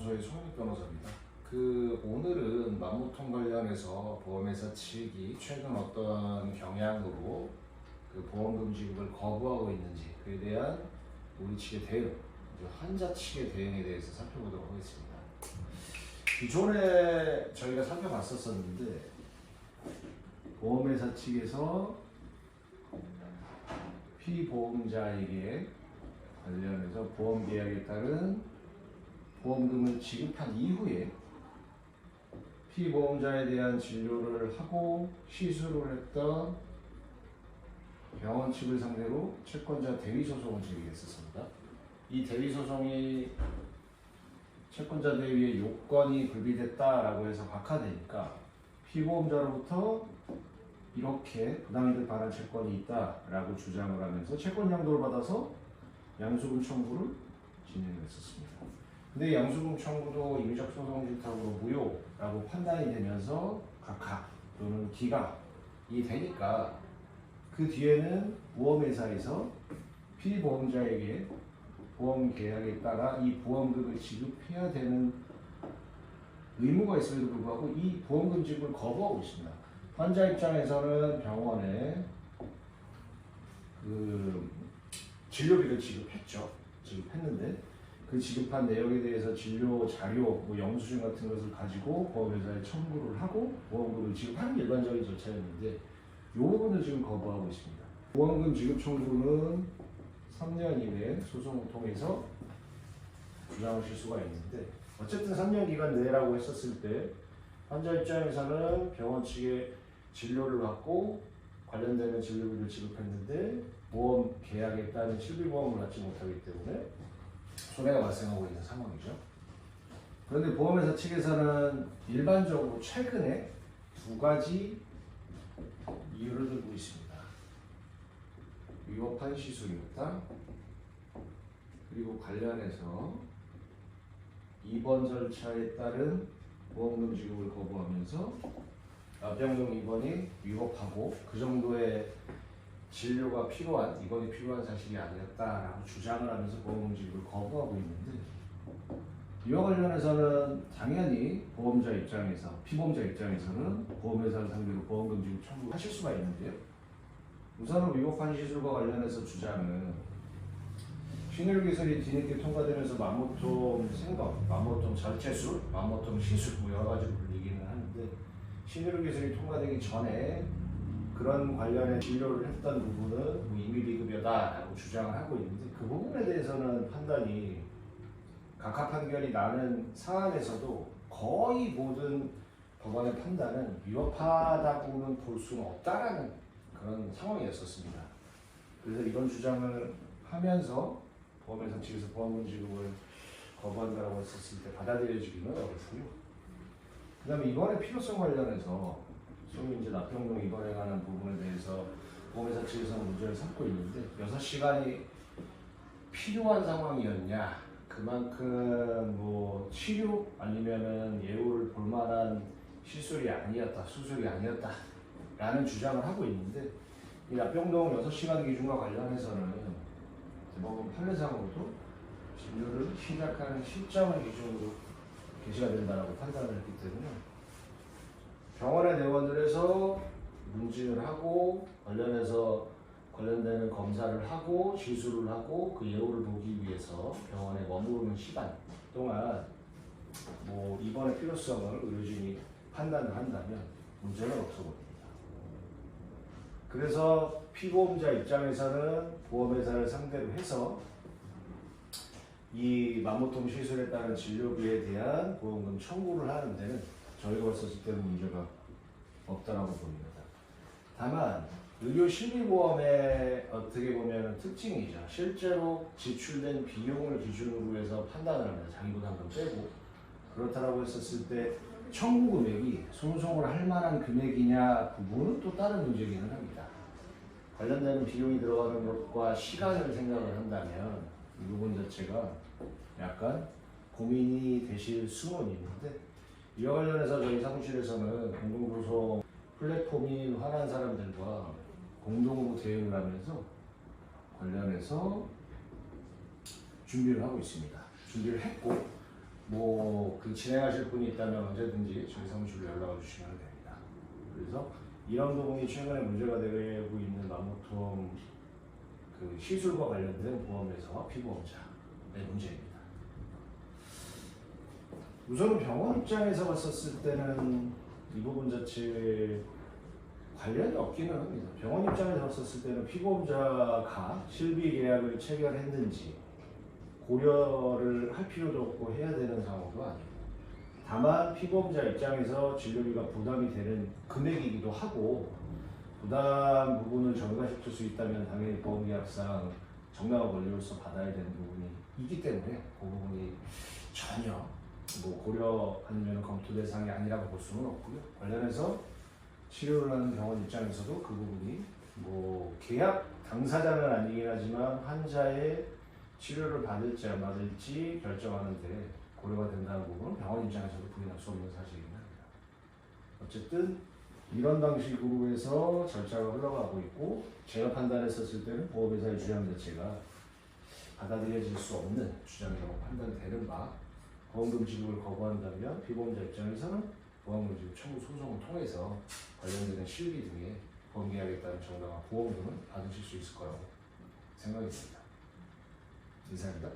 법률사무소의 송익 변호사입니다. 오늘은 맘모통 관련해서 보험회사 측이 최근 어떤 경향으로 보험금 지급을 거부하고 있는지 그에 대한 우리 측의 대응, 환자 측의 대응에 대해서 살펴보도록 하겠습니다. 기존에 저희가 살펴봤었는데 보험회사 측에서 피보험자에게 관련해서 보험계약에 따른 보험금을 지급한 이후에 피보험자에 대한 진료를 하고 시술을 했던 병원 측을 상대로 채권자 대리소송을 제기했었습니다. 이 대리소송이 채권자 대위의 요건이 불비됐다라고 해서 각하되니까 피보험자로부터 이렇게 부당이득 반환 채권이 있다라고 주장을 하면서 채권 양도를 받아서 양수금 청구를 진행했었습니다. 근데 양수금 청구도 임의적 소송 질탁으로 무효라고 판단이 되면서 각하 또는 기각이 되니까 그 뒤에는 보험회사에서 피보험자에게 보험 계약에 따라 이 보험금을 지급해야 되는 의무가 있음에도 불구하고 이 보험금 지급을 거부하고 있습니다. 환자 입장에서는 병원에 진료비를 지급했는데 그 지급한 내역에 대해서 진료 자료, 영수증 같은 것을 가지고 보험회사에 청구를 하고 보험금을 지급하는 게 일반적인 절차였는데 이 부분을 지금 거부하고 있습니다. 보험금 지급 청구는 3년 이내에 소송을 통해서 주장하실 수가 있는데 어쨌든 3년 기간 내라고 했었을 때 환자 입장에서는 병원 측에 진료를 받고 관련되는 진료비를 지급했는데 보험 계약에 따른 실비보험을 받지 못하기 때문에 손해가 발생하고 있는 상황이죠. 그런데 보험회사 측에서는 일반적으로 최근에 두 가지 이유를 들고 있습니다. 위법한 시술이었다. 그리고 관련해서 입원 절차에 따른 보험금 지급을 거부하면서 납병동 입원이 위법하고 그 정도의 진료가 필요한, 입원이 필요한 사실이 아니었다라고 주장을 하면서 보험금 지급을 거부하고 있는데 이와 관련해서는 당연히 보험자 입장에서, 피보험자 입장에서는 보험회사를 상대로 보험금 지급 청구하실 수가 있는데요. 우선은 위법한 시술과 관련해서 주장은 신의료 기술이 뒤늦게 통과되면서 맘모통 생각, 맘모통 절제술, 맘모통 시술 여러 가지로 불리기는 하는데 신의료 기술이 통과되기 전에 그런 관련의 진료를 했던 부분은 임의비급여다라고 주장을 하고 있는데 그 부분에 대해서는 판단이 각하 판결이 나는 사안에서도 거의 모든 법원의 판단은 위법하다고는 볼 수는 없다라는 그런 상황이었었습니다. 그래서 이런 주장을 하면서 보험회사 측에서 보험금 지급을 거부한다고 했었을 때 받아들여지기는 어렵고요. 그 다음에 입원의 필요성 관련해서 소위 이제 납병동 입원에 관한 부분에 대해서 보험회사 측에서 문제를 삼고 있는데 6시간이 필요한 상황이었냐, 그만큼 치료 아니면은 예우를 볼 만한 시술이 아니었다, 수술이 아니었다 라는 주장을 하고 있는데 이 납병동 6시간 기준과 관련해서는 대법원 판례상으로도 진료를 시작하는 시점을 기준으로 개시가 된다고 판단을 했기 때문에 병원의 내원을 문진을 하고 관련되는 검사를 하고 시술을 하고 그 예우를 보기 위해서 병원에 머무르는 시간 동안 입원의 필요성을 의료진이 판단을 한다면 문제는 없어 보입니다. 그래서 피보험자 입장에서는 보험회사를 상대로 해서 이 맘모통 시술에 따른 진료비에 대한 보험금 청구를 하는 데는 저희가 봤었을 때는 문제가 없다고 봅니다. 다만 의료 실비보험의 어떻게 보면 특징이죠. 실제로 지출된 비용을 기준으로 해서 판단을 합니다. 장기부담금 빼고. 그렇다고 했었을 때 청구 금액이 소송을 할 만한 금액이냐 부분은 또 다른 문제이기는 합니다. 관련되는 비용이 들어가는 것과 시간을 생각을 한다면 이 부분 자체가 약간 고민이 되실 수는 있는데 이와 관련해서 저희 사무실에서는 공동소송 플랫폼인 화난 사람들과 공동으로 대응을 하면서 관련해서 준비를 하고 있습니다. 준비를 했고 그 진행하실 분이 있다면 언제든지 저희 사무실로 연락을 주시면 됩니다. 그래서 이런 부분이 최근에 문제가 되고 있는 마모톰 그 시술과 관련된 보험에서 피보험자의 문제입니다. 우선은 병원 입장에서 봤었을 때는 이 부분 자체에 관련이 없기는 합니다. 병원 입장에서 봤었을 때는 피보험자가 실비 계약을 체결했는지 고려를 할 필요도 없고 해야 되는 상황도 아니고, 다만 피보험자 입장에서 진료비가 부담이 되는 금액이기도 하고, 부담 부분을 전가시킬 수 있다면 당연히 보험계약상 정당한 권리로서 받아야 되는 부분이 있기 때문에 그 부분이 전혀 고려 아니면 검토 대상이 아니라고 볼 수는 없고요. 관련해서 치료를 하는 병원 입장에서도 그 부분이 계약 당사자는 아니긴 하지만 환자의 치료를 받을지 안 받을지 결정하는데 고려가 된다는 부분은 병원 입장에서도 부인할 수 없는 사실이긴 합니다. 어쨌든 이런 방식으로 해서 절차가 흘러가고 있고, 제가 판단했었을 때는 보험회사의 주장 자체가 받아들여질 수 없는 주장이라고 판단되는 바, 보험금 지급을 거부한다면 피보험자 입장에서는 보험금 지급 청구 소송을 통해서 관련되는 실비 등의 보험계약에 따른 정당한 보험금을 받으실 수 있을 거라고 생각이 듭니다. 이상입니다.